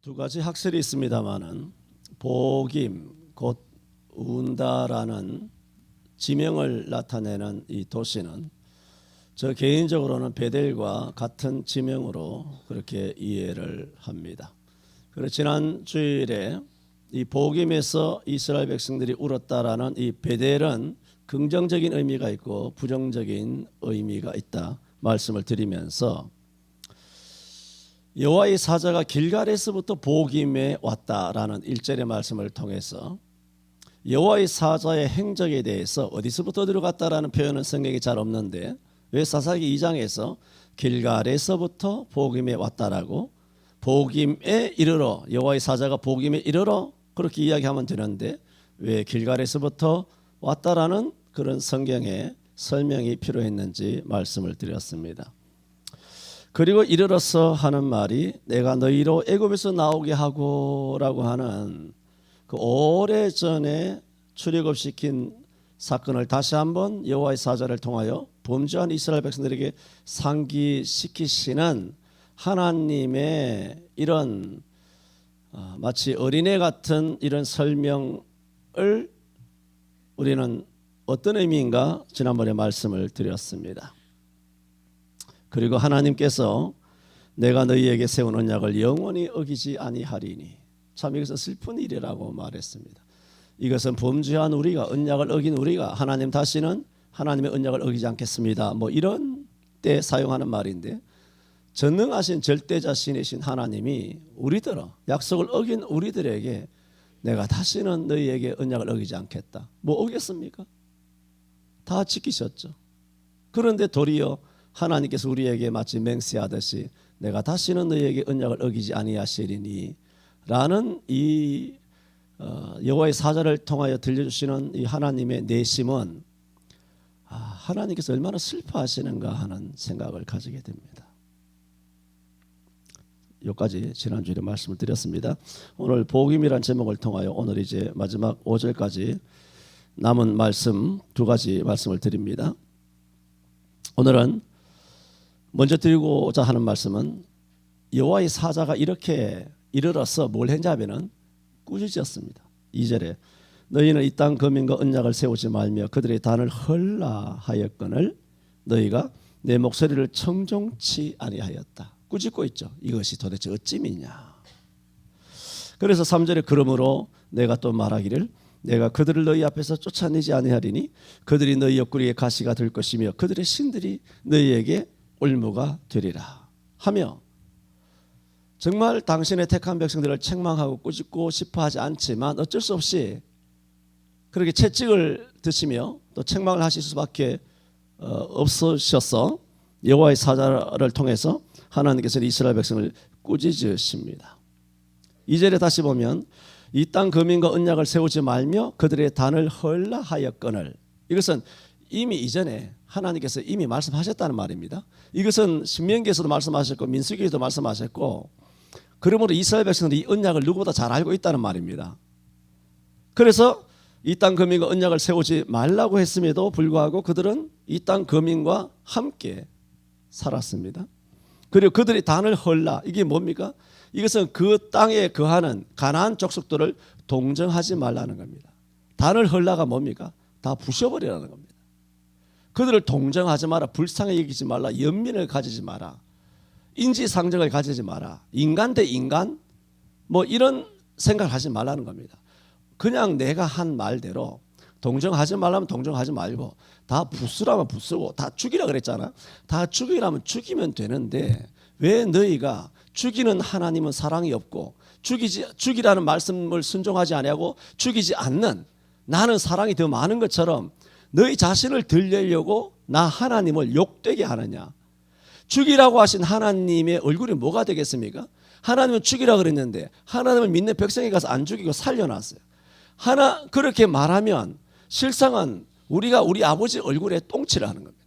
두 가지 학설이 있습니다만은 복임 곧 운다라는 지명을 나타내는 이 도시는 저 개인적으로는 베델과 같은 지명으로 그렇게 이해를 합니다. 그리고 지난 주일에 이 복임에서 이스라엘 백성들이 울었다라는 이 베델은 긍정적인 의미가 있고 부정적인 의미가 있다 말씀을 드리면서 여호와의 사자가 길갈에서부터 복임에 왔다라는 1절의 말씀을 통해서 여호와의 사자의 행적에 대해서 어디서부터 들어갔다라는 표현은 성경에 잘 없는데 왜 사사기 2장에서 길갈에서부터 복임에 왔다라고 복임에 이르러 여호와의 사자가 복임에 이르러 그렇게 이야기하면 되는데 왜 길갈에서부터 왔다라는 그런 성경의 설명이 필요했는지 말씀을 드렸습니다. 그리고 이르러서 하는 말이 내가 너희로 애굽에서 나오게 하고라고 하는 그 오래전에 출애굽시킨 사건을 다시 한번 여호와의 사자를 통하여 범죄한 이스라엘 백성들에게 상기시키시는 하나님의 이런 마치 어린애 같은 이런 설명을 우리는 어떤 의미인가 지난번에 말씀을 드렸습니다. 그리고 하나님께서 내가 너희에게 세운 언약을 영원히 어기지 아니하리니 참 이것은 슬픈 일이라고 말했습니다. 이것은 범죄한 우리가 언약을 어긴 우리가 하나님 다시는 하나님의 언약을 어기지 않겠습니다. 뭐 이런 때 사용하는 말인데 전능하신 절대자신이신 하나님이 우리들어 약속을 어긴 우리들에게 내가 다시는 너희에게 언약을 어기지 않겠다. 뭐 어겼습니까? 다 지키셨죠. 그런데 도리어 하나님께서 우리에게 마치 맹세하듯이 내가 다시는 너희에게 언약을 어기지 아니하시리니 라는 이 여호와의 사자를 통하여 들려주시는 이 하나님의 내심은 하나님께서 얼마나 슬퍼하시는가 하는 생각을 가지게 됩니다. 여기까지 지난주에 말씀을 드렸습니다. 오늘 복음이란 제목을 통하여 오늘 이제 마지막 5절까지 남은 말씀 두 가지 말씀을 드립니다. 오늘은 먼저 드리고자 하는 말씀은 여호와의 사자가 이렇게 이르러서 뭘 했냐면은 꾸짖었습니다. 2절에 너희는 이 땅 거민과 언약을 세우지 말며 그들의 단을 헐라 하였거늘 너희가 내 목소리를 청종치 아니하였다. 꾸짖고 있죠. 이것이 도대체 어찌미냐. 그래서 3절에 그러므로 내가 또 말하기를 내가 그들을 너희 앞에서 쫓아내지 아니하리니 그들이 너희 옆구리에 가시가 될 것이며 그들의 신들이 너희에게 올무가 되리라 하며 정말 당신의 택한 백성들을 책망하고 꾸짖고 싶어하지 않지만 어쩔 수 없이 그렇게 채찍을 드시며 또 책망을 하실 수밖에 없으셔서 여호와의 사자를 통해서 하나님께서는 이스라엘 백성을 꾸짖으십니다. 2절에 다시 보면 이 땅 거민과 언약을 세우지 말며 그들의 단을 헐라 하였거늘 이것은 이미 이전에 하나님께서 이미 말씀하셨다는 말입니다. 이것은 신명기에서도 말씀하셨고 민수기에서도 말씀하셨고 그러므로 이스라엘 백성들이 이 언약을 누구보다 잘 알고 있다는 말입니다. 그래서 이 땅 거민과 언약을 세우지 말라고 했음에도 불구하고 그들은 이 땅 거민과 함께 살았습니다. 그리고 그들이 단을 헐라 이게 뭡니까? 이것은 그 땅에 거하는 가나안 족속들을 동정하지 말라는 겁니다. 단을 헐라가 뭡니까? 다 부셔버리라는 겁니다. 그들을 동정하지 마라. 불쌍히 여기지 말라. 연민을 가지지 마라. 인지상정을 가지지 마라. 인간 대 인간 뭐 이런 생각을 하지 말라는 겁니다. 그냥 내가 한 말대로 동정하지 말라면 동정하지 말고 다 부수라면 부수고 다 죽이라 그랬잖아. 다 죽이라면 죽이면 되는데 왜 너희가 죽이는 하나님은 사랑이 없고 죽이라는 말씀을 순종하지 아니하고 죽이지 않는 나는 사랑이 더 많은 것처럼 너희 자신을 들리려고 나 하나님을 욕되게 하느냐. 죽이라고 하신 하나님의 얼굴이 뭐가 되겠습니까? 하나님은 죽이라 그랬는데 하나님을 믿는 백성에 가서 안 죽이고 살려놨어요. 그렇게 말하면 실상은 우리가 우리 아버지 얼굴에 똥칠을 하는 겁니다.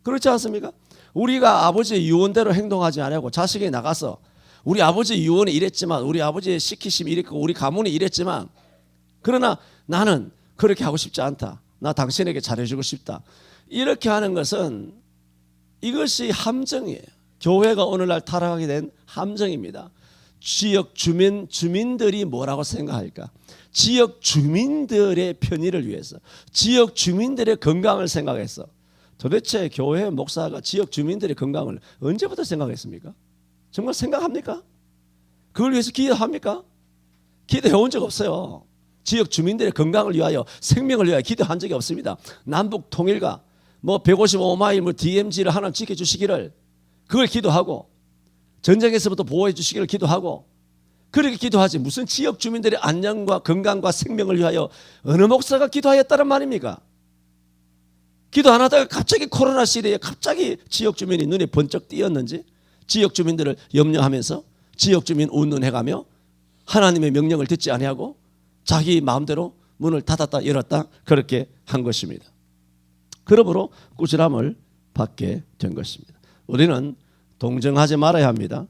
그렇지 않습니까? 우리가 아버지의 유언대로 행동하지 않고 자식이 나가서 우리 아버지 유언이 이랬지만 우리 아버지의 시키심이 이랬고 우리 가문이 이랬지만 그러나 나는 그렇게 하고 싶지 않다. 나 당신에게 잘해주고 싶다. 이렇게 하는 것은 이것이 함정이에요. 교회가 오늘날 타락하게 된 함정입니다. 지역 주민들이 뭐라고 생각할까? 지역 주민들의 편의를 위해서, 지역 주민들의 건강을 생각해서. 도대체 교회 목사가 지역 주민들의 건강을 언제부터 생각했습니까? 정말 생각합니까? 그걸 위해서 기도합니까? 기도해 온 적 없어요. 지역 주민들의 건강을 위하여, 생명을 위하여 기도한 적이 없습니다. 남북 통일과 155마일 DMZ를 하나님 지켜주시기를, 그걸 기도하고, 전쟁에서부터 보호해 주시기를 기도하고, 그렇게 기도하지 무슨 지역 주민들의 안녕과 건강과 생명을 위하여 어느 목사가 기도하였다는 말입니까? 기도 안 하다가 갑자기 코로나 시대에 갑자기 지역 주민이 눈에 번쩍 띄었는지, 지역 주민들을 염려하면서 지역 주민 운운해가며 하나님의 명령을 듣지 아니하고 자기 마음대로 문을 닫았다 열었다 그렇게 한 것입니다. 그러므로 꾸지람을 받게 된 것입니다. 우리는 동정하지 말아야 합니다.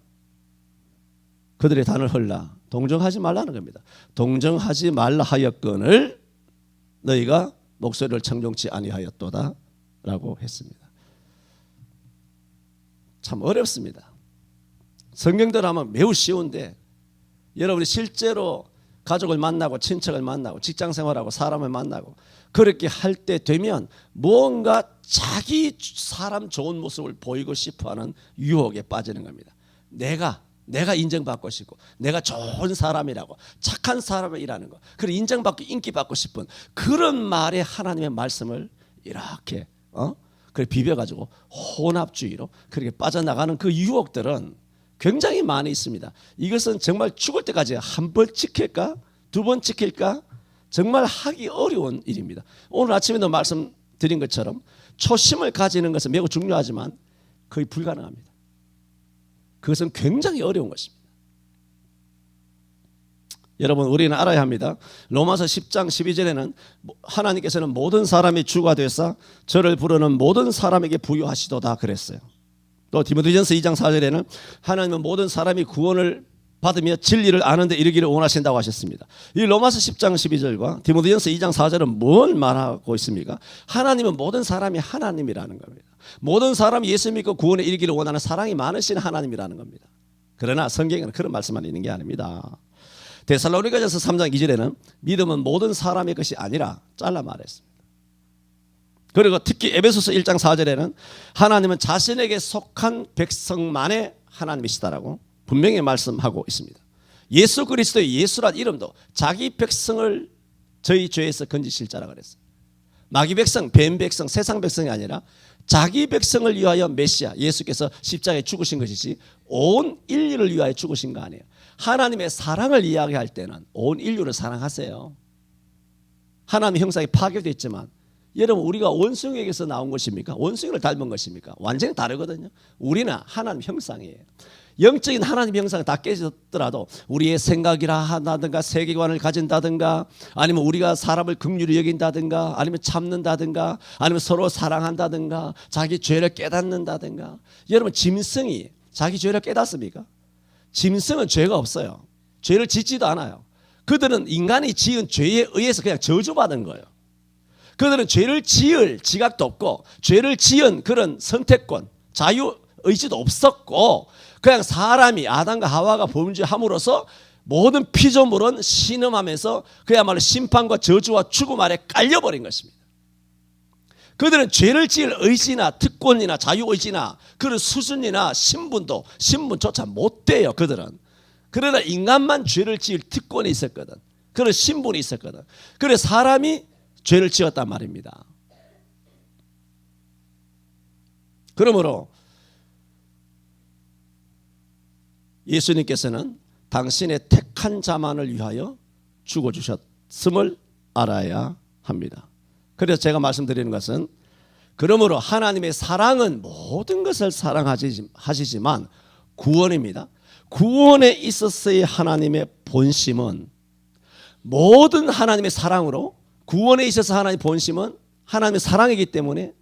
그들의 단을 헐라. 동정하지 말라는 겁니다. 동정하지 말라 하였거늘 너희가 목소리를 청종치 아니하였도다 라고 했습니다. 참 어렵습니다. 성경대로 하면 매우 쉬운데, 여러분이 실제로 가족을 만나고 친척을 만나고 직장생활하고 사람을 만나고 그렇게 할 때 되면 뭔가 자기 사람 좋은 모습을 보이고 싶어하는 유혹에 빠지는 겁니다. 내가 인정받고 싶고, 내가 좋은 사람이라고, 착한 사람이라는 거, 그리고 인정받고 인기받고 싶은 그런 말에 하나님의 말씀을 이렇게 그래 비벼가지고 혼합주의로 그렇게 빠져나가는 그 유혹들은 굉장히 많이 있습니다. 이것은 정말 죽을 때까지 한 번 지킬까? 두 번 지킬까? 정말 하기 어려운 일입니다. 오늘 아침에도 말씀드린 것처럼 초심을 가지는 것은 매우 중요하지만 거의 불가능합니다. 그것은 굉장히 어려운 것입니다. 여러분, 우리는 알아야 합니다. 로마서 10장 12절에는 하나님께서는 모든 사람이 주가 되사 저를 부르는 모든 사람에게 부유하시도다 그랬어요. 또 디모데전서 2장 4절에는 하나님은 모든 사람이 구원을 받으며 진리를 아는 데 이르기를 원하신다고 하셨습니다. 이 로마서 10장 12절과 디모데전서 2장 4절은 뭘 말하고 있습니까? 하나님은 모든 사람이 하나님이라는 겁니다. 모든 사람이 예수 믿고 구원에 이르기를 원하는 사랑이 많으신 하나님이라는 겁니다. 그러나 성경에는 그런 말씀만 있는 게 아닙니다. 데살로니가전서 3장 2절에는 믿음은 모든 사람의 것이 아니라 잘라 말했습니다. 그리고 특히 에베소서 1장 4절에는 하나님은 자신에게 속한 백성만의 하나님이시다라고 분명히 말씀하고 있습니다. 예수 그리스도의 예수란 이름도 자기 백성을 저희 죄에서 건지실 자라 그랬어요. 마귀 백성, 뱀 백성, 세상 백성이 아니라 자기 백성을 위하여 메시아 예수께서 십자가에 죽으신 것이지 온 인류를 위하여 죽으신 거 아니에요. 하나님의 사랑을 이야기할 때는 온 인류를 사랑하세요. 하나님의 형상이 파괴되어 있지만, 여러분, 우리가 원숭이에게서 나온 것입니까? 원숭이를 닮은 것입니까? 완전히 다르거든요. 우리는 하나님 형상이에요. 영적인 하나님 형상이 다 깨졌더라도 우리의 생각이라 하다든가 세계관을 가진다든가, 아니면 우리가 사람을 긍휼히 여긴다든가, 아니면 참는다든가, 아니면 서로 사랑한다든가, 자기 죄를 깨닫는다든가. 여러분, 짐승이 자기 죄를 깨닫습니까? 짐승은 죄가 없어요. 죄를 짓지도 않아요. 그들은 인간이 지은 죄에 의해서 그냥 저주받은 거예요. 그들은 죄를 지을 지각도 없고 죄를 지은 그런 선택권, 자유의지도 없었고, 그냥 사람이 아담과 하와가 범죄함으로써 모든 피조물은 신음하면서 그야말로 심판과 저주와 죽음 아래 깔려버린 것입니다. 그들은 죄를 지을 의지나 특권이나 자유의지나 그런 수준이나 신분조차 못 돼요. 그들은. 그러나 인간만 죄를 지을 특권이 있었거든. 그런 신분이 있었거든. 그래서 사람이 죄를 지었단 말입니다. 그러므로 예수님께서는 당신의 택한 자만을 위하여 죽어주셨음을 알아야 합니다. 그래서 제가 말씀드리는 것은, 그러므로 하나님의 사랑은 모든 것을 사랑하시지만 구원입니다. 구원에 있어서의 하나님의 본심은, 모든 하나님의 사랑으로, 구원에 있어서 하나님의 본심은 하나님의 사랑이기 때문에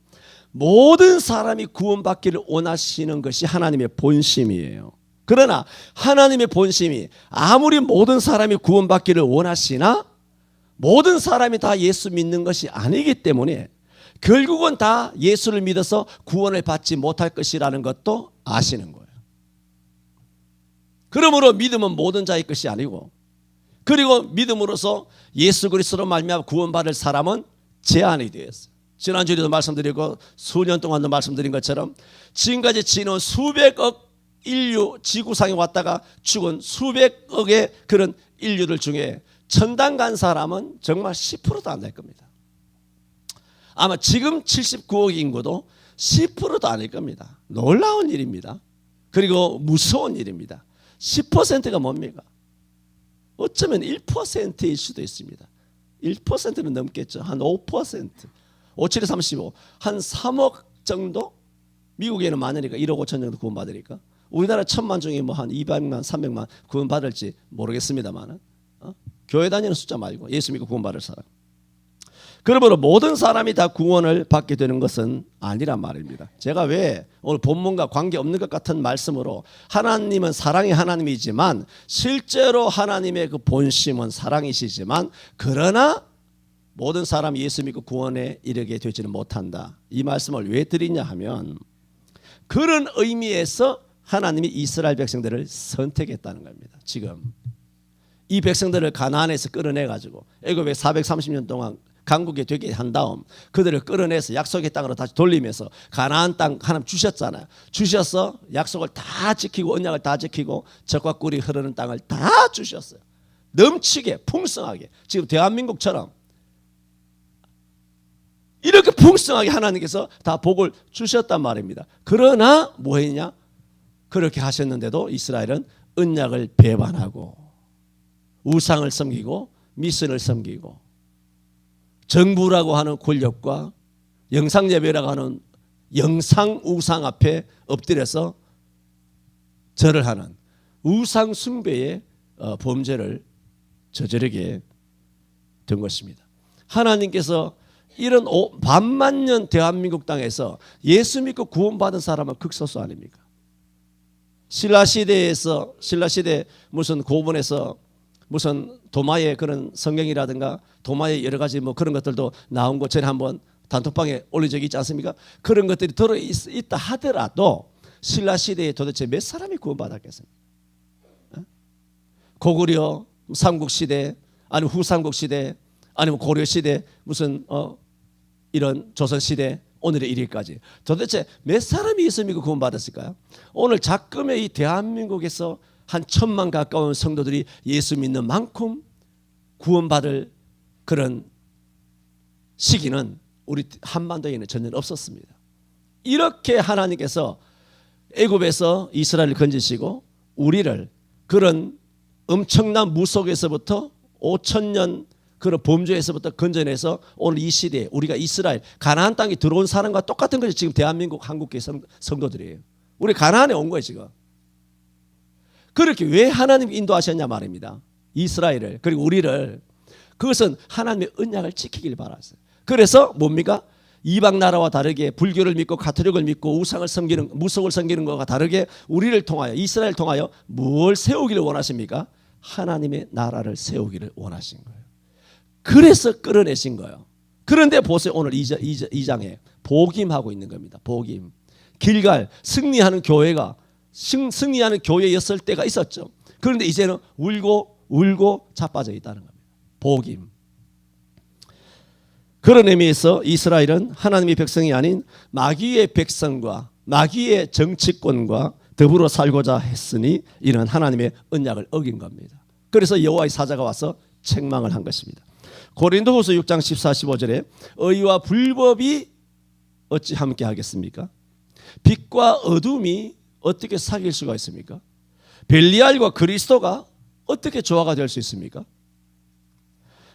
모든 사람이 구원받기를 원하시는 것이 하나님의 본심이에요. 그러나 하나님의 본심이 아무리 모든 사람이 구원받기를 원하시나 모든 사람이 다 예수 믿는 것이 아니기 때문에 결국은 다 예수를 믿어서 구원을 받지 못할 것이라는 것도 아시는 거예요. 그러므로 믿음은 모든 자의 것이 아니고, 그리고 믿음으로써 예수 그리스도로 말미암아 구원받을 사람은 제한이 되었어요. 지난주에도 말씀드리고 수년 동안도 말씀드린 것처럼 지금까지 지는 수백억 인류 지구상에 왔다가 죽은 수백억의 그런 인류들 중에 천당 간 사람은 정말 10%도 안 될 겁니다. 아마 지금 79억 인구도 10%도 아닐 겁니다. 놀라운 일입니다. 그리고 무서운 일입니다. 10%가 뭡니까? 어쩌면 1%일 수도 있습니다. 1%는 넘겠죠. 한 5%. 57에 35. 한 3억 정도? 미국에는 많으니까 1억 5천 정도 구원받으니까. 우리나라 1,000만 중에 뭐 한 200만, 300만 구원받을지 모르겠습니다만, 교회 다니는 숫자 말고 예수 믿고 구원받을 사람. 그러므로 모든 사람이 다 구원을 받게 되는 것은 아니란 말입니다. 제가 왜 오늘 본문과 관계없는 것 같은 말씀으로 하나님은 사랑의 하나님이지만 실제로 하나님의 그 본심은 사랑이시지만 그러나 모든 사람이 예수 믿고 구원에 이르게 되지는 못한다. 이 말씀을 왜 드리냐 하면 그런 의미에서 하나님이 이스라엘 백성들을 선택했다는 겁니다. 지금 이 백성들을 가나안에서 끌어내 가지고 애굽에 430년 동안 강국이 되게 한 다음 그들을 끌어내서 약속의 땅으로 다시 돌리면서 가나안 땅 하나님 주셨잖아요. 주셔서 약속을 다 지키고 언약을 다 지키고 젖과 꿀이 흐르는 땅을 다 주셨어요. 넘치게 풍성하게 지금 대한민국처럼 이렇게 풍성하게 하나님께서 다 복을 주셨단 말입니다. 그러나 뭐 했냐? 그렇게 하셨는데도 이스라엘은 언약을 배반하고 우상을 섬기고 미신을 섬기고 정부라고 하는 권력과 영상예배라고 하는 영상 우상 앞에 엎드려서 절을 하는 우상 숭배의 범죄를 저지르게 된 것입니다. 하나님께서 이런 반만 년 대한민국 땅에서 예수 믿고 구원받은 사람은 극소수 아닙니까? 신라시대 무슨 고분에서 무슨 도마의 그런 성경이라든가 도마의 여러 가지 뭐 그런 것들도 나온 거 전에 한번 단톡방에 올린 적이 있지 않습니까? 그런 것들이 들어있다 하더라도 신라시대에 도대체 몇 사람이 구원받았겠습니까? 고구려 삼국시대 아니면 후삼국시대 아니면 고려시대 무슨 이런 조선시대 오늘의 일일까지 도대체 몇 사람이 예수 믿고 구원받았을까요? 오늘 작금의 이 대한민국에서 한 1,000만 가까운 성도들이 예수 믿는 만큼 구원받을 그런 시기는 우리 한반도에는 전혀 없었습니다. 이렇게 하나님께서 애굽에서 이스라엘을 건지시고 우리를 그런 엄청난 무속에서부터 5,000년 그런 범죄에서부터 건져내서 오늘 이 시대에 우리가 이스라엘 가나안 땅에 들어온 사람과 똑같은 것이 지금 대한민국 한국교회 성도들이에요. 우리 가나안에 온 거예요 지금. 그렇게 왜 하나님 인도하셨냐 말입니다. 이스라엘을 그리고 우리를. 그것은 하나님의 언약을 지키길 바랐어요. 그래서 뭡니까? 이방 나라와 다르게 불교를 믿고 가톨릭을 믿고 우상을 섬기는 무속을 섬기는 것과 다르게 우리를 통하여 이스라엘을 통하여 뭘 세우기를 원하십니까? 하나님의 나라를 세우기를 원하신 거예요. 그래서 끌어내신 거예요. 그런데 보세요. 오늘 2장에 복임하고 있는 겁니다. 복임. 길갈 승리하는 교회가 승리하는 교회였을 때가 있었죠. 그런데 이제는 울고 자빠져 있다는 겁니다. 복임. 그런 의미에서 이스라엘은 하나님의 백성이 아닌 마귀의 백성과 마귀의 정치권과 더불어 살고자 했으니 이는 하나님의 언약을 어긴 겁니다. 그래서 여호와의 사자가 와서 책망을 한 것입니다. 고린도후서 6장 14, 15절에 의와 불법이 어찌 함께 하겠습니까? 빛과 어둠이 어떻게 사귈 수가 있습니까? 벨리알과 그리스도가 어떻게 조화가 될 수 있습니까?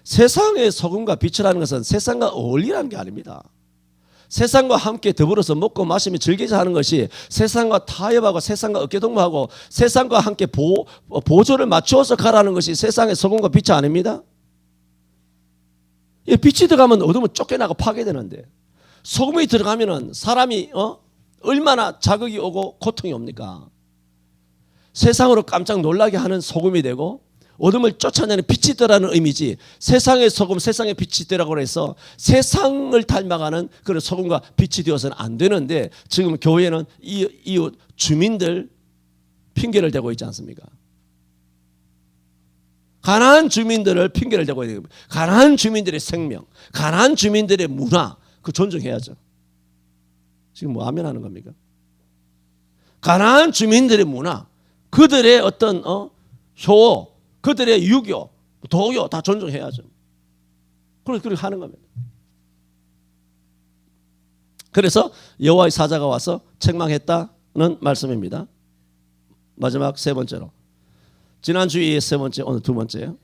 세상의 소금과 빛이라는 것은 세상과 어울리라는 게 아닙니다. 세상과 함께 더불어서 먹고 마시며 즐기자 하는 것이 세상과 타협하고 세상과 어깨동무하고 세상과 함께 보조를 맞추어서 가라는 것이 세상의 소금과 빛이 아닙니다. 빛이 들어가면 어둠은 쫓겨나고 파괴되는데 소금이 들어가면 사람이 얼마나 자극이 오고 고통이 옵니까? 세상으로 깜짝 놀라게 하는 소금이 되고 어둠을 쫓아내는 빛이 있다라는 의미지 세상의 소금 세상의 빛이 있다라고 해서 세상을 닮아가는 그런 소금과 빛이 되어서는 안 되는데 지금 교회는 이웃 주민들 핑계를 대고 있지 않습니까? 가나안 주민들을 핑계를 대고 있는 겁니다. 가나안 주민들의 생명, 가나안 주민들의 문화, 그 존중해야죠. 지금 뭐 아멘 하는 겁니까? 가나안 주민들의 문화, 그들의 어떤 효, 그들의 유교, 도교 다 존중해야죠. 그렇게 하는 겁니다. 그래서 여호와의 사자가 와서 책망했다는 말씀입니다. 마지막 세 번째로, 지난주에 세 번째, 오늘 두 번째요.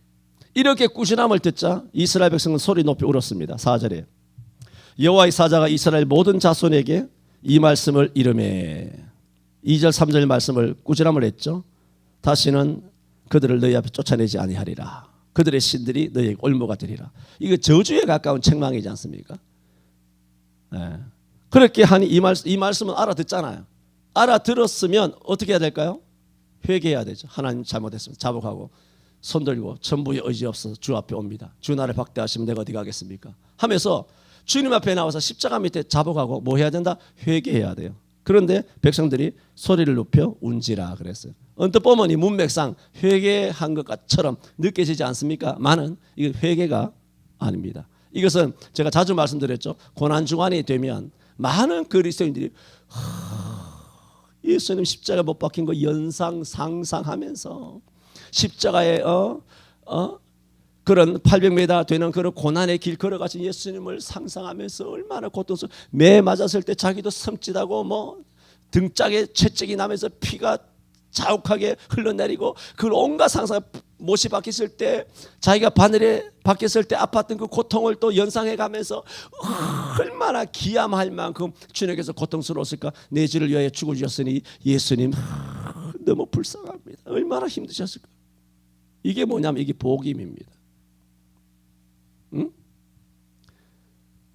이렇게 꾸지람을 듣자 이스라엘 백성은 소리 높이 울었습니다. 4절에 여호와의 사자가 이스라엘 모든 자손에게 이 말씀을 이르매, 2절 3절 말씀을 꾸지람을 했죠. 다시는 그들을 너희 앞에 쫓아내지 아니하리라. 그들의 신들이 너희에게 올무가 되리라. 이거 저주에 가까운 책망이지 않습니까? 네. 그렇게 하니 이 말씀은 알아듣잖아요. 알아들었으면 어떻게 해야 될까요? 회개해야 되죠. 하나님 잘못했습니다. 자복하고 손 들고 천부의 의지 없어서 주 앞에 옵니다. 주 나를 박대하시면 내가 어디 가겠습니까? 하면서 주님 앞에 나와서 십자가 밑에 자복하고 뭐 해야 된다? 회개해야 돼요. 그런데 백성들이 소리를 높여 운지라 그랬어요. 언뜻 보면 이 문맥상 회개한 것처럼 느껴지지 않습니까? 많은 이건 회개가 아닙니다. 이것은 제가 자주 말씀드렸죠. 고난 중환이 되면 많은 그리스도인들이 예수님 십자가 못 박힌 거 연상 상상하면서 십자가에 그런 800m 되는 그런 고난의 길 걸어가신 예수님을 상상하면서 얼마나 고통스러워, 매 맞았을 때 자기도 섬찟하고 뭐 등짝에 채찍이 나면서 피가 자욱하게 흘러내리고 그 온갖 상상, 못이 박혔을 때 자기가 바늘에 박혔을 때 아팠던 그 고통을 또 연상해 가면서 얼마나 기함할 만큼 주님께서 고통스러웠을까. 내 죄를 위하여 죽어주셨으니 예수님 너무 불쌍합니다. 얼마나 힘드셨을까. 이게 뭐냐면 이게 복음입니다. 응?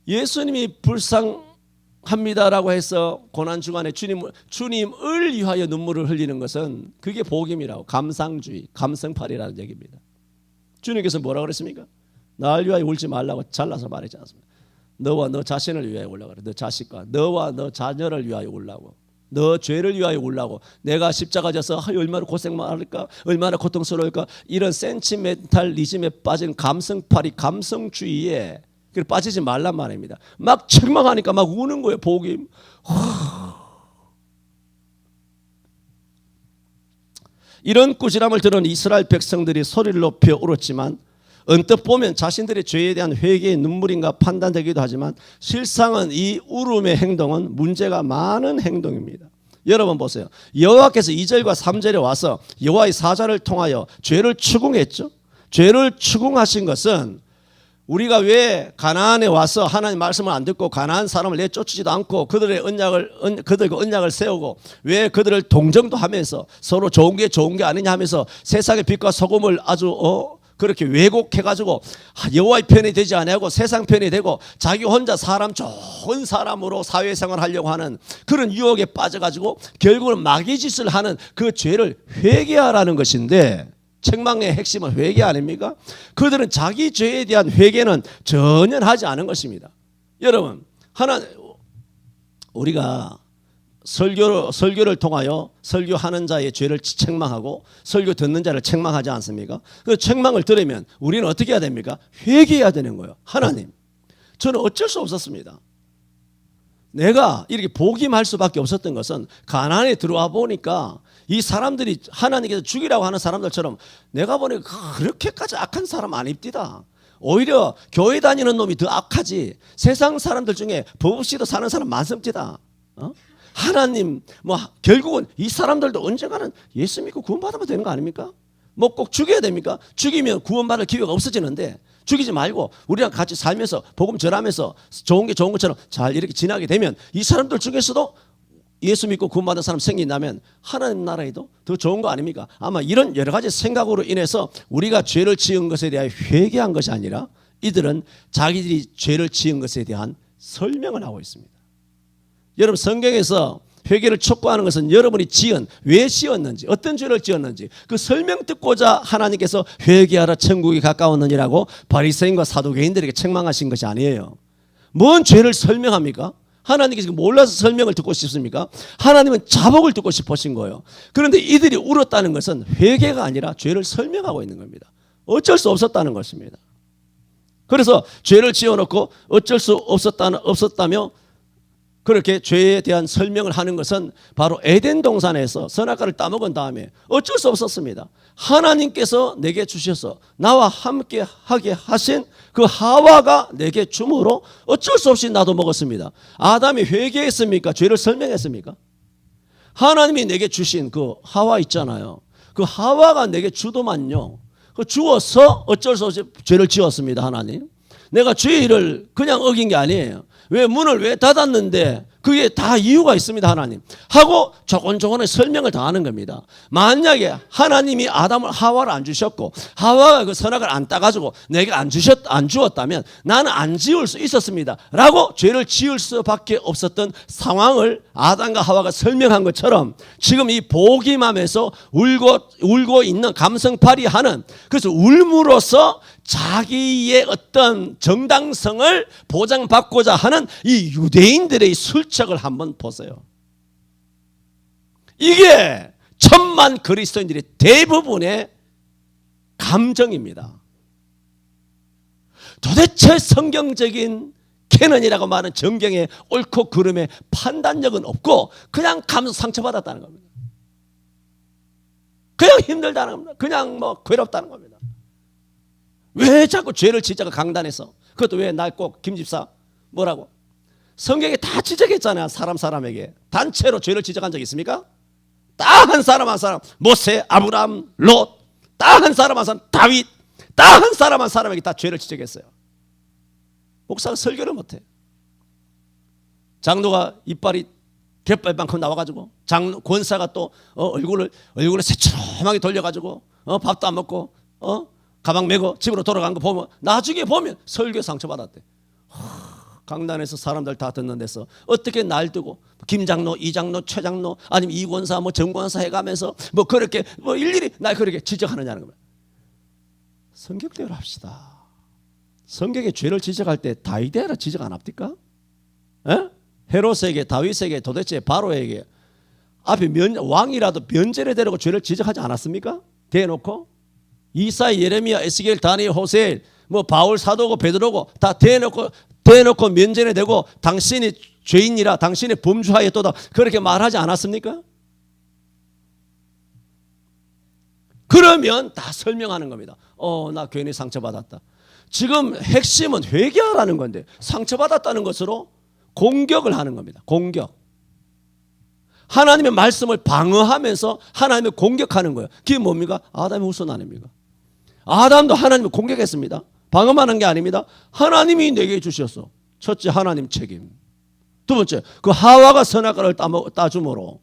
예수님이 불쌍합니다라고 해서 고난 중간에 주님을 위하여 눈물을 흘리는 것은 그게 복음이라고, 감상주의, 감성팔이라는 얘기입니다. 주님께서 뭐라고 그랬습니까? 나를 위하여 울지 말라고 잘라서 말하지 않습니다. 너와 너 자신을 위하여 울라고 그래. 너 자식과 너와 너 자녀를 위하여 울라고, 너 죄를 위하여 울라고. 내가 십자가 져서 얼마나 고생할까, 얼마나 고통스러울까. 이런 센티멘탈리즘에 빠진 감성팔이, 감성주의에 빠지지 말란 말입니다. 막 책망하니까 막 우는 거예요. 복음. 이런 꾸지람을 들은 이스라엘 백성들이 소리를 높여 울었지만 언뜻 보면 자신들의 죄에 대한 회개의 눈물인가 판단되기도 하지만 실상은 이 울음의 행동은 문제가 많은 행동입니다. 여러분 보세요. 여호와께서 2절과 3절에 와서 여호와의 사자를 통하여 죄를 추궁했죠. 죄를 추궁하신 것은 우리가 왜 가나안에 와서 하나님 말씀을 안 듣고 가나안 사람을 내쫓지도 않고 그들과 언약을 세우고 왜 그들을 동정도 하면서 서로 좋은 게 아니냐 하면서 세상의 빛과 소금을 아주 그렇게 왜곡해가지고 여호와의 편이 되지 아니하고 세상 편이 되고 자기 혼자 좋은 사람으로 사회생활을 하려고 하는 그런 유혹에 빠져가지고 결국은 마귀짓을 하는 그 죄를 회개하라는 것인데, 책망의 핵심은 회개 아닙니까? 그들은 자기 죄에 대한 회개는 전혀 하지 않은 것입니다. 여러분, 우리가 설교를 통하여 설교하는 자의 죄를 책망하고 설교 듣는 자를 책망하지 않습니까? 그 책망을 들으면 우리는 어떻게 해야 됩니까? 회개해야 되는 거예요. 하나님, 저는 어쩔 수 없었습니다. 내가 이렇게 복임할 수밖에 없었던 것은 가나안에 들어와 보니까 이 사람들이 하나님께서 죽이라고 하는 사람들처럼 내가 보니까 그렇게까지 악한 사람 아닙디다. 오히려 교회 다니는 놈이 더 악하지. 세상 사람들 중에 법 없이도 사는 사람 많습니다. 하나님, 결국은 이 사람들도 언젠가는 예수 믿고 구원받으면 되는 거 아닙니까? 꼭 죽여야 됩니까? 죽이면 구원받을 기회가 없어지는데 죽이지 말고 우리랑 같이 살면서 복음 전하면서 좋은 게 좋은 것처럼 잘 이렇게 지나게 되면 이 사람들 중에서도 예수 믿고 구원받은 사람 생긴다면 하나님 나라에도 더 좋은 거 아닙니까? 아마 이런 여러 가지 생각으로 인해서 우리가 죄를 지은 것에 대하여 회개한 것이 아니라 이들은 자기들이 죄를 지은 것에 대한 설명을 하고 있습니다. 여러분, 성경에서 회개를 촉구하는 것은 여러분이 왜 지었는지, 어떤 죄를 지었는지 그 설명 듣고자 하나님께서 회개하라 천국이 가까웠느니라고 바리새인과 사두개인들에게 책망하신 것이 아니에요. 뭔 죄를 설명합니까? 하나님께서 몰라서 설명을 듣고 싶습니까? 하나님은 자복을 듣고 싶으신 거예요. 그런데 이들이 울었다는 것은 회개가 아니라 죄를 설명하고 있는 겁니다. 어쩔 수 없었다는 것입니다. 그래서 죄를 지어놓고 어쩔 수 없었다며 그렇게 죄에 대한 설명을 하는 것은 바로 에덴 동산에서 선악과를 따먹은 다음에 어쩔 수 없었습니다. 하나님께서 내게 주셔서 나와 함께 하게 하신 그 하와가 내게 줌으로 어쩔 수 없이 나도 먹었습니다. 아담이 회개했습니까? 죄를 설명했습니까? 하나님이 내게 주신 그 하와 있잖아요. 그 하와가 내게 주더만요. 그 주어서 어쩔 수 없이 죄를 지었습니다. 하나님. 내가 죄를 그냥 어긴 게 아니에요. 왜 문을 왜 닫았는데 그게 다 이유가 있습니다. 하나님 하고 조곤조곤의 설명을 다 하는 겁니다. 만약에 하나님이 아담을 하와를 안 주셨고 하와가 그 선악을 안 따가지고 내게 안 주었다면 나는 안 지을 수 있었습니다 라고 죄를 지을 수밖에 없었던 상황을 아담과 하와가 설명한 것처럼 지금 이 보기맘에서 울고 있는 감성팔이하는, 그래서 울므로써 자기의 어떤 정당성을 보장받고자 하는 이 유대인들의 술책을 한번 보세요. 이게 천만 그리스도인들의 대부분의 감정입니다. 도대체 성경적인 캐논이라고 말하는 정경의 옳고 그름의 판단력은 없고 그냥 감정 상처받았다는 겁니다. 그냥 힘들다는 겁니다. 그냥 뭐 괴롭다는 겁니다. 왜 자꾸 죄를 지적을 강단해서, 그것도 왜 날 꼭 김집사 뭐라고 성경에 다 지적했잖아요. 사람에게 단체로 죄를 지적한 적 있습니까? 딱 한 사람 한 사람, 모세, 아브라함, 롯, 딱 한 사람 한 사람, 다윗, 딱 한 사람 한 사람에게 다 죄를 지적했어요. 목사가 설교를 못해. 장로가 이빨이 갯발만큼 나와가지고 권사가 또 얼굴을 새처럼하게 돌려가지고 밥도 안 먹고 가방 메고 집으로 돌아간 거 보면 나중에 보면 설교 상처받았대. 강단에서 사람들 다 듣는 데서 어떻게 날 두고 김장로, 이장로, 최장로 아니면 이권사, 정권사 해가면서 그렇게 일일이 날 그렇게 지적하느냐는 거예요. 성격대로 합시다. 성경에 죄를 지적할 때 다윗에게 지적 안 합니까? 헤롯에게, 다윗에게, 도대체 바로에게 앞에 왕이라도 면제를 대려고 죄를 지적하지 않았습니까? 대놓고 이사야, 예레미야, 에스겔, 다니엘, 호세엘, 바울, 사도고, 베드로고 다 대놓고 면제를 대고 당신이 죄인이라 당신이 범주하였도다 그렇게 말하지 않았습니까? 그러면 다 설명하는 겁니다. 나 괜히 상처받았다. 지금 핵심은 회개하라는 건데 상처받았다는 것으로 공격을 하는 겁니다. 공격. 하나님의 말씀을 방어하면서 하나님을 공격하는 거예요. 그게 뭡니까? 아담의 후손 아닙니까? 아담도 하나님을 공격했습니다. 방어하는 게 아닙니다. 하나님이 내게 주셨어. 첫째, 하나님 책임. 두 번째, 그 하와가 선악과를 따줌으로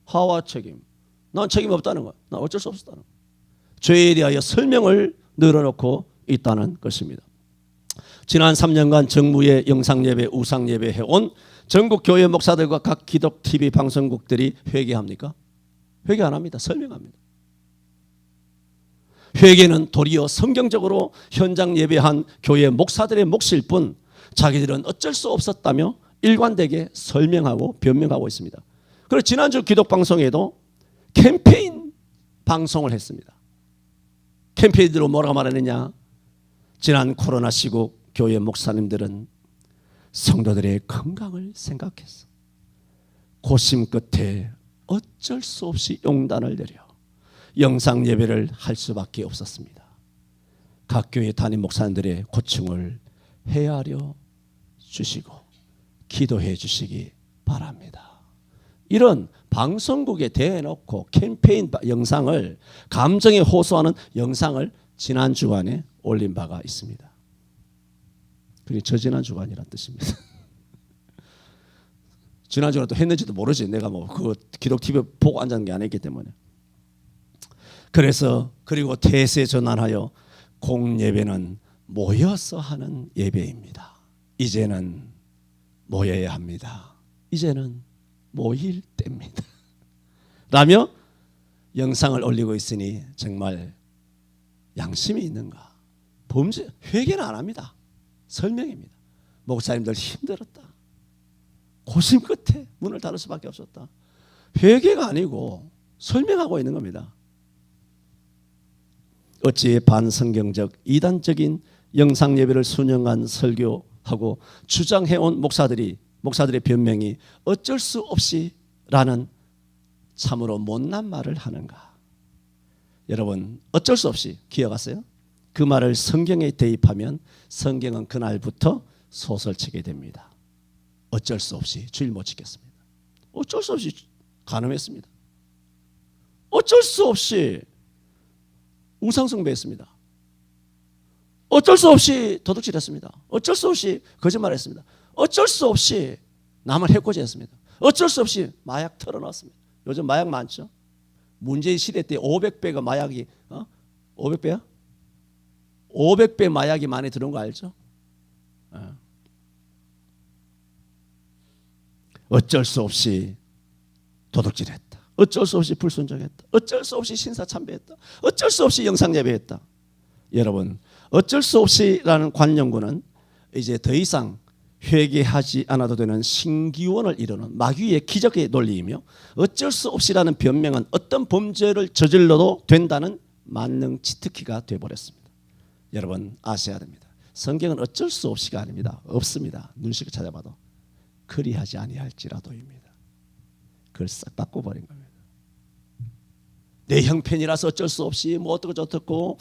하와 책임. 난 책임 없다는 거야. 난 어쩔 수 없었다는 거야. 죄에 대하여 설명을 늘어놓고 있다는 것입니다. 지난 3년간 정부의 영상예배, 우상예배 해온 전국 교회 목사들과 각 기독 TV 방송국들이 회개합니까? 회개 안 합니다. 설명합니다. 회개는 도리어 성경적으로 현장 예배한 교회 목사들의 몫일 뿐 자기들은 어쩔 수 없었다며 일관되게 설명하고 변명하고 있습니다. 그리고 지난주 기독방송에도 캠페인 방송을 했습니다. 캠페인으로 뭐라고 말했느냐? 지난 코로나 시국 교회 목사님들은 성도들의 건강을 생각해서 고심 끝에 어쩔 수 없이 용단을 내려 영상 예배를 할 수밖에 없었습니다. 각 교회 담임 목사님들의 고충을 헤아려 주시고 기도해 주시기 바랍니다. 이런 방송국에 대놓고 캠페인 영상을 감정에 호소하는 영상을 지난 주간에 올린 바가 있습니다. 그게 저지난 주간이란 뜻입니다. 지난 주간 또 했는지도 모르지. 내가 그 기독 TV 보고 앉은 게 아니기 때문에. 그래서 그리고 태세 전환하여 공예배는 모여서 하는 예배입니다. 이제는 모여야 합니다. 이제는 모일 때입니다. 라며 영상을 올리고 있으니 정말 양심이 있는가? 회개는 안 합니다. 설명입니다. 목사님들 힘들었다. 고심 끝에 문을 닫을 수밖에 없었다. 회개가 아니고 설명하고 있는 겁니다. 어찌 반성경적 이단적인 영상 예배를 순영한 설교하고 주장해온 목사들의 변명이 어쩔 수 없이라는 참으로 못난 말을 하는가? 여러분, 어쩔 수 없이 기억하세요? 그 말을 성경에 대입하면 성경은 그날부터 소설치게 됩니다. 어쩔 수 없이 주일 못 지켰습니다. 어쩔 수 없이 간음했습니다. 어쩔 수 없이 우상숭배했습니다. 어쩔 수 없이 도둑질했습니다. 어쩔 수 없이 거짓말했습니다. 어쩔 수 없이 남을 해코지했습니다. 어쩔 수 없이 마약 털어놨습니다. 요즘 마약 많죠? 문재인 시대 때 500배가 마약이 500배야? 500배 마약이 많이 들어온 거 알죠? 어쩔 수 없이 도둑질했다. 어쩔 수 없이 불순종했다. 어쩔 수 없이 신사참배했다. 어쩔 수 없이 영상예배했다. 여러분, 어쩔 수 없이라는 관용구는 이제 더 이상 회개하지 않아도 되는 신기원을 이루는 마귀의 기적의 논리이며, 어쩔 수 없이라는 변명은 어떤 범죄를 저질러도 된다는 만능 치트키가 되어버렸습니다. 여러분, 아셔야 됩니다. 성경은 어쩔 수 없이가 아닙니다. 없습니다. 눈시게 찾아봐도. 그리하지 아니할지라도입니다. 그걸 싹 바꿔버린 겁니다. 내 형편이라서 어쩔 수 없이 뭐 어떻고 저떻고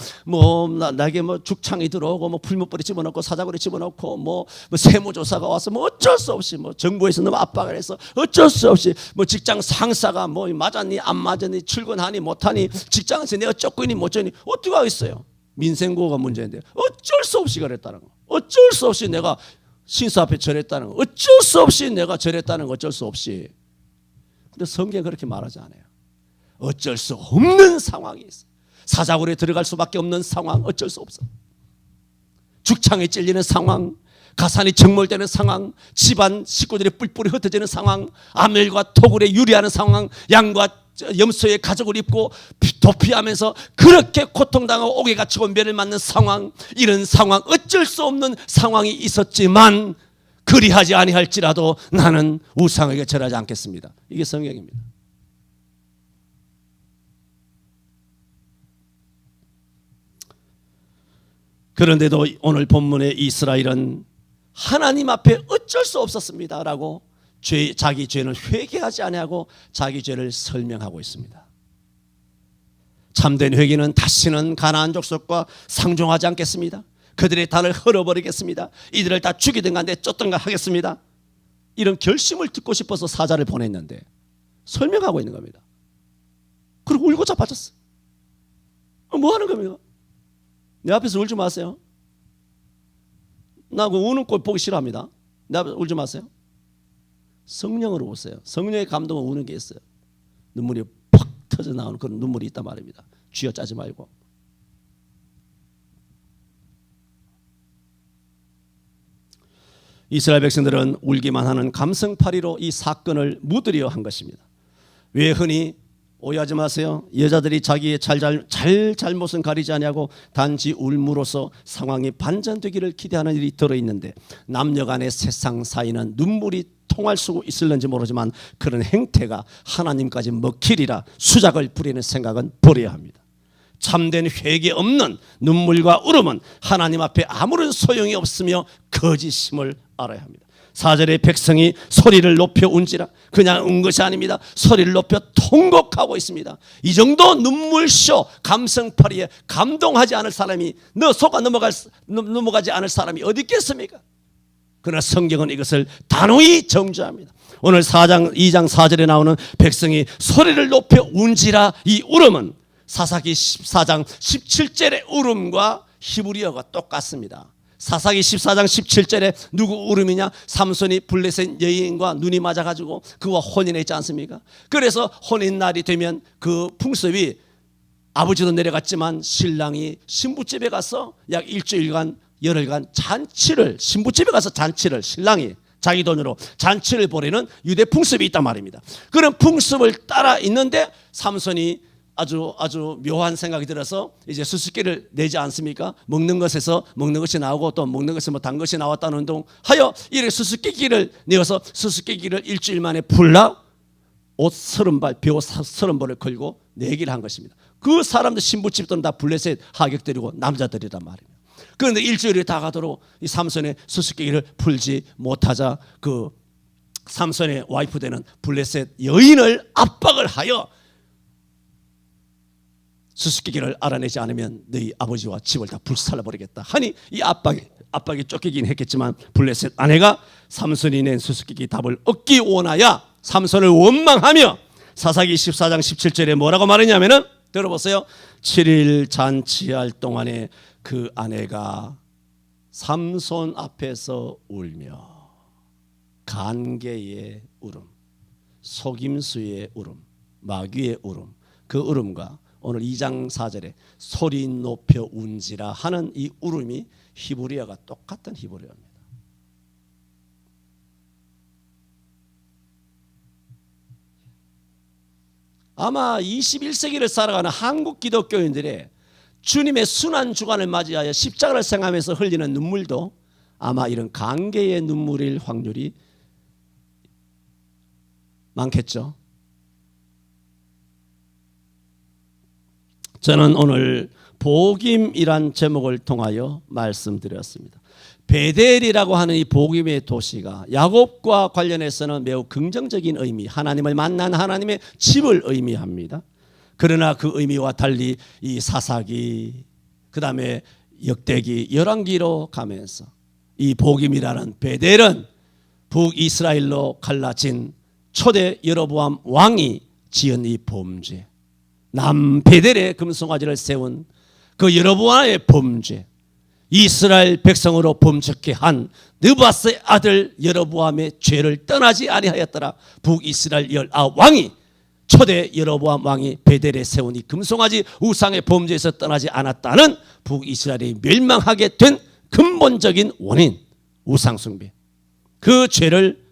나에게 죽창이 들어오고 풀무불이 집어넣고 사자굴이 집어넣고 세무조사가 와서 어쩔 수 없이 정부에서 너무 압박을 해서 어쩔 수 없이 직장 상사가 맞았니 안 맞았니 출근하니 못하니 직장에서 내가 쫓고니 못 쫓니 어떻게 하겠어요? 민생구호가 문제인데 어쩔 수 없이 그랬다는 거. 어쩔 수 없이 내가 신사 앞에 절했다는 거. 어쩔 수 없이 내가 절했다는 거. 어쩔 수 없이. 근데 성경은 그렇게 말하지 않아요. 어쩔 수 없는 상황이 있어. 사자굴에 들어갈 수밖에 없는 상황. 어쩔 수 없어. 죽창에 찔리는 상황, 가산이 정몰되는 상황, 집안 식구들이 뿔뿔이 흩어지는 상황, 아멜과 토굴에 유리하는 상황, 양과 염소의 가죽을 입고 도피하면서 그렇게 고통당하고 옥에 갇히고 매를 맞는 상황, 이런 상황, 어쩔 수 없는 상황이 있었지만 그리하지 아니할지라도 나는 우상에게 절하지 않겠습니다. 이게 성경입니다. 그런데도 오늘 본문의 이스라엘은 하나님 앞에 어쩔 수 없었습니다라고 자기 죄는 회개하지 아니하고 자기 죄를 설명하고 있습니다. 참된 회개는 다시는 가나안 족속과 상종하지 않겠습니다. 그들의 단을 헐어버리겠습니다. 이들을 다 죽이든 간데 쫓든가 하겠습니다. 이런 결심을 듣고 싶어서 사자를 보냈는데 설명하고 있는 겁니다. 그리고 울고 자빠졌어. 뭐 하는 겁니까? 내 앞에서 울지 마세요. 나 그 우는 꼴 보기 싫어합니다. 내 앞에서 울지 마세요. 성령으로 우세요. 성령의 감동은 우는 게 있어요. 눈물이 팍 터져 나오는 그런 눈물이 있단 말입니다. 쥐어짜지 말고. 이스라엘 백성들은 울기만 하는 감성파리로 이 사건을 묻으려 한 것입니다. 왜 흔히 오해하지 마세요. 여자들이 자기의 잘못은 가리지 아니하고 단지 울므로써 상황이 반전되기를 기대하는 일이 들어있는데, 남녀 간의 세상 사이는 눈물이 통할 수 있을는지 모르지만 그런 행태가 하나님까지 먹히리라 수작을 부리는 생각은 버려야 합니다. 참된 회개 없는 눈물과 울음은 하나님 앞에 아무런 소용이 없으며 거짓임을 알아야 합니다. 4절에 백성이 소리를 높여 운지라, 그냥 운 것이 아닙니다. 소리를 높여 통곡하고 있습니다. 이 정도 눈물쇼 감성파리에 감동하지 않을 사람이, 속아 넘어가지 않을 사람이 어디 있겠습니까? 그러나 성경은 이것을 단호히 정죄합니다. 오늘 2장 4절에 나오는 백성이 소리를 높여 운지라, 이 울음은 사사기 14장 17절의 울음과 히브리어가 똑같습니다. 사사기 14장 17절에 누구 울음이냐? 삼손이 블레셋 여인과 눈이 맞아가지고 그와 혼인했지 않습니까? 그래서 혼인날이 되면 그 풍습이, 아버지도 내려갔지만 신랑이 신부집에 가서 약 일주일간 열흘간 잔치를, 신부집에 가서 잔치를, 신랑이 자기 돈으로 잔치를 벌이는 유대 풍습이 있단 말입니다. 그런 풍습을 따라 있는데 삼손이 아주 묘한 생각이 들어서 이제 수수께끼를 내지 않습니까? 먹는 것에서 먹는 것이 나오고 또 먹는 것에서 단 것이 나왔다는 둥 하여 이렇게 수수께끼를 내어서 수수께끼를 일주일 만에 풀라 옷 30벌, 벼 30벌을 걸고 내기를 한 것입니다. 그 사람들 신부집들은 다 블레셋 하객들이고 남자들이란 말이에요. 그런데 일주일이 다 가도록 이 삼손의 수수께끼를 풀지 못하자 그 삼손의 와이프 되는 블레셋 여인을 압박을 하여 수수께끼를 알아내지 않으면 너희 아버지와 집을 다 불살라버리겠다 하니 이 압박이 쫓기긴 했겠지만 블레셋 아내가 삼손이 낸 수수께끼 답을 얻기 원하여 삼손을 원망하며 사사기 14장 17절에 뭐라고 말했냐면은 들어보세요. 7일 잔치할 동안에 그 아내가 삼손 앞에서 울며 간계의 울음, 속임수의 울음, 마귀의 울음, 그 울음과 오늘 2장 4절에 소리 높여 운지라 하는 이 울음이 히브리어가 똑같은 히브리어입니다. 아마 21세기를 살아가는 한국 기독교인들의 주님의 순환 주간을 맞이하여 십자가를 생각하면서 흘리는 눈물도 아마 이런 간계의 눈물일 확률이 많겠죠. 저는 오늘 복임이란 제목을 통하여 말씀드렸습니다. 베델이라고 하는 이 복임의 도시가 야곱과 관련해서는 매우 긍정적인 의미, 하나님을 만난 하나님의 집을 의미합니다. 그러나 그 의미와 달리 이 사사기, 그 다음에 역대기, 열왕기로 가면서 이 복임이라는 베델은 북이스라엘로 갈라진 초대 여로보암 왕이 지은 이 범죄, 남베델에 금송아지를 세운 그 여로보암의 범죄, 이스라엘 백성으로 범죄케 한 느바스의 아들 여로보암의 죄를 떠나지 아니하였더라. 북이스라엘 19왕이 초대 여로보암 왕이 베델에 세운 이 금송아지 우상의 범죄에서 떠나지 않았다는 북이스라엘이 멸망하게 된 근본적인 원인, 우상숭배, 그 죄를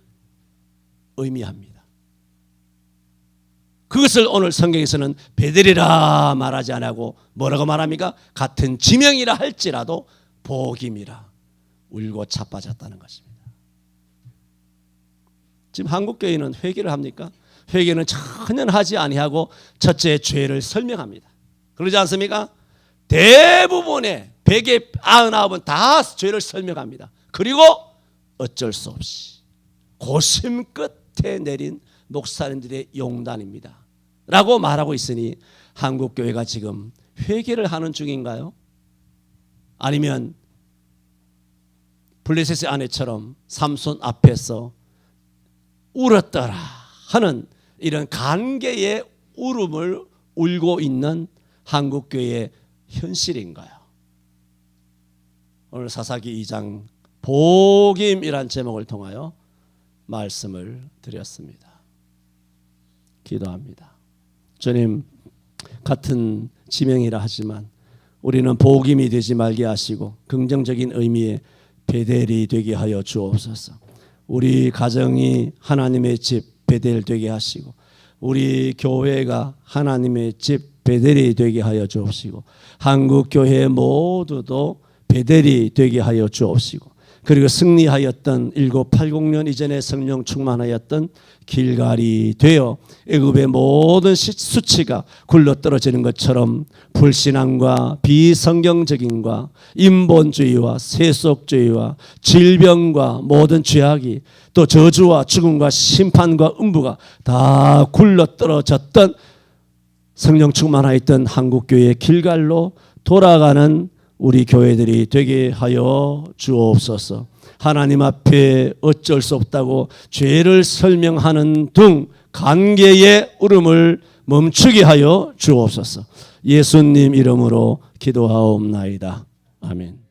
의미합니다. 그것을 오늘 성경에서는 베델이라 말하지 않고 뭐라고 말합니까? 같은 지명이라 할지라도 복임이라 울고 자빠졌다는 것입니다. 지금 한국교회는 회개를 합니까? 회개는 전혀 하지 아니하고 첫째 죄를 설명합니다. 그러지 않습니까? 대부분의 100의 99은 다 죄를 설명합니다. 그리고 어쩔 수 없이 고심 끝에 내린 목사님들의 용단입니다 라고 말하고 있으니 한국교회가 지금 회개를 하는 중인가요? 아니면 블레셋의 아내처럼 삼손 앞에서 울었더라 하는 이런 간계의 울음을 울고 있는 한국교회의 현실인가요? 오늘 사사기 2장 복임이란 제목을 통하여 말씀을 드렸습니다. 기도합니다. 주님, 같은 지명이라 하지만 우리는 복임이 되지 말게 하시고 긍정적인 의미의 베델이 되게 하여 주옵소서. 우리 가정이 하나님의 집 베델 되게 하시고 우리 교회가 하나님의 집 베델이 되게 하여 주옵시고 한국 교회 모두도 베델이 되게 하여 주옵시고 그리고 승리하였던 1980년 이전에 성령 충만하였던 길갈이 되어 애굽의 모든 수치가 굴러떨어지는 것처럼 불신앙과 비성경적인과 인본주의와 세속주의와 질병과 모든 죄악이 또 저주와 죽음과 심판과 음부가 다 굴러떨어졌던 성령 충만하였던 한국교회의 길갈로 돌아가는 우리 교회들이 되게 하여 주옵소서. 하나님 앞에 어쩔 수 없다고 죄를 설명하는 등 간계의 울음을 멈추게 하여 주옵소서. 예수님 이름으로 기도하옵나이다. 아멘.